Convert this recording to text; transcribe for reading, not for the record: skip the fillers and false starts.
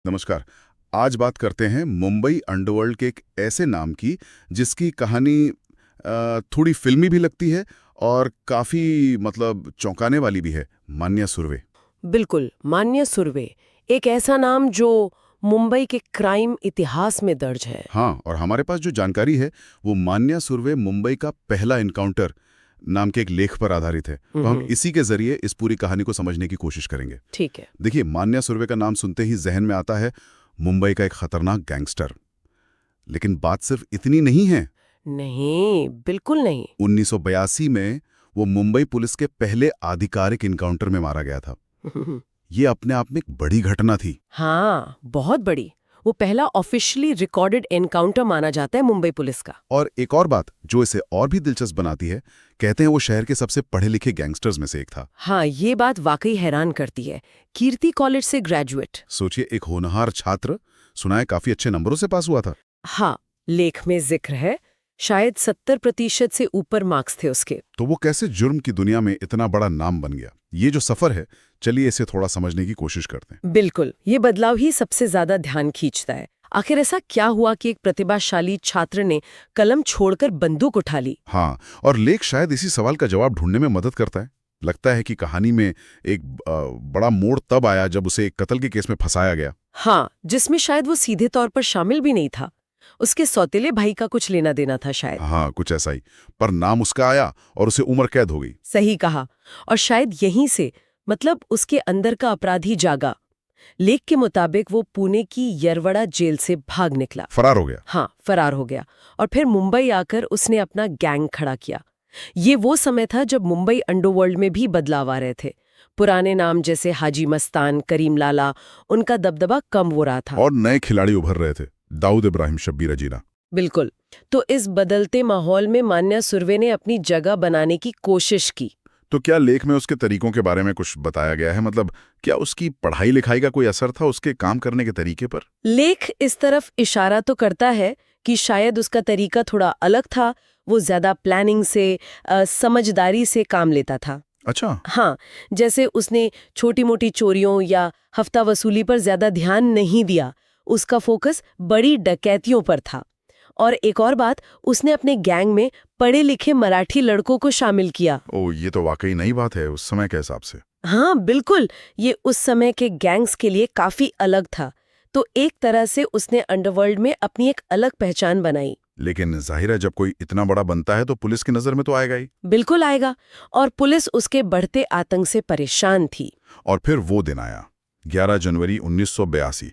नमस्कार। आज बात करते हैं मुंबई अंडरवर्ल्ड के एक ऐसे नाम की जिसकी कहानी थोड़ी फिल्मी भी लगती है और काफ़ी मतलब चौंकाने वाली भी है। मान्या सुरवे। बिल्कुल, मान्य सुरवे एक ऐसा नाम जो मुंबई के क्राइम इतिहास में दर्ज है। हाँ, और हमारे पास जो जानकारी है वो मान्या सुरवे मुंबई का पहला इनकाउंटर नाम के एक लेख पर आधारित है। तो हम इसी के जरिए इस पूरी कहानी को समझने की कोशिश करेंगे। ठीक है। देखिए, मान्या सुरवे का नाम सुनते ही जहन में आता है मुंबई का एक खतरनाक गैंगस्टर। लेकिन बात सिर्फ इतनी नहीं है। नहीं, बिल्कुल नहीं। 1982 में वो मुंबई पुलिस के पहले आधिकारिक इनकाउंटर में मारा गया था। ये अपने आप में एक बड़ी घटना थी। हाँ, बहुत बड़ी। वो पहला ऑफिशियली रिकॉर्डेड एनकाउंटर माना जाता है मुंबई पुलिस का। और एक और बात जो इसे और भी दिलचस्प बनाती है, कहते हैं वो शहर के सबसे पढ़े लिखे गैंगस्टर्स में से एक था। हाँ, ये बात वाकई हैरान करती है। कीर्ति कॉलेज से ग्रेजुएट। सोचिए, एक होनहार छात्र, सुना है काफी अच्छे नंबरों से पास हुआ था। हाँ, लेख में जिक्र है शायद 70% से ऊपर मार्क्स थे उसके। तो वो कैसे जुर्म की दुनिया में इतना बड़ा नाम बन गया? ये जो सफर है, चलिए इसे थोड़ा समझने की कोशिश करते हैं। बिल्कुल, ये बदलाव ही सबसे ज्यादा ध्यान खींचता है। आखिर ऐसा क्या हुआ कि एक प्रतिभाशाली छात्र ने कलम छोड़कर बंदूक उठा ली? हाँ, और लेख शायद इसी सवाल का जवाब ढूंढने में मदद करता है। लगता है कि कहानी में एक बड़ा मोड़ तब आया जब उसे एक कत्ल के केस में फंसाया गया। हाँ, जिसमें शायद वो सीधे तौर पर शामिल भी नहीं था। उसके सौतेले भाई का कुछ लेना देना था शायद। हाँ, कुछ ऐसा ही। पर नाम उसका आया और उसे उम्र कैद हो गई। सही कहा। और शायद यहीं से मतलब उसके अंदर का अपराधी जागा। लेख के मुताबिक वो पुणे की यरवड़ा जेल से भाग निकला। फरार हो गया। हाँ, फरार हो गया। और फिर मुंबई आकर उसने अपना गैंग खड़ा किया। ये वो समय था जब मुंबई अंडरवर्ल्ड में भी बदलाव आ रहे थे। पुराने नाम जैसे हाजी मस्तान, करीम लाला, उनका दबदबा कम हो रहा था। और नए खिलाड़ी उभर रहे थे, दाऊद इब्राहिम, शब्बीर अजीना। बिल्कुल। तो इस बदलते माहौल में मान्या सुरवे ने अपनी जगह बनाने की कोशिश की। तो क्या लेख में उसके तरीकों के बारे में कुछ बताया गया है? मतलब क्या उसकी पढ़ाई लिखाई का कोई असर था उसके काम करने के तरीके पर? लेख इस तरफ इशारा तो करता है कि शायद उसका तरीका थोड़ा अलग था। वो ज्यादा प्लानिंग से, समझदारी से काम लेता था। अच्छा। हाँ, जैसे उसने छोटी-मोटी चोरियों या हफ्ता वसूली पर ज्यादा ध्यान नहीं दिया। उसका फोकस बड़ी डकैतियों पर था। और एक और बात, उसने अपने गैंग में पढ़े लिखे मराठी लड़कों को शामिल किया। ओह, ये तो वाकई नई बात है उस समय के हिसाब से। हाँ, बिल्कुल। ये उस समय के गैंग्स के लिए काफी अलग था। तो एक तरह से उसने अंडरवर्ल्ड में अपनी एक अलग पहचान बनाई। लेकिन जाहिर है, जब कोई इतना बड़ा बनता है तो पुलिस की नजर में तो आएगा ही। बिल्कुल आएगा। और पुलिस उसके बढ़ते आतंक से परेशान थी। और फिर वो दिन आया, 11 जनवरी 1982।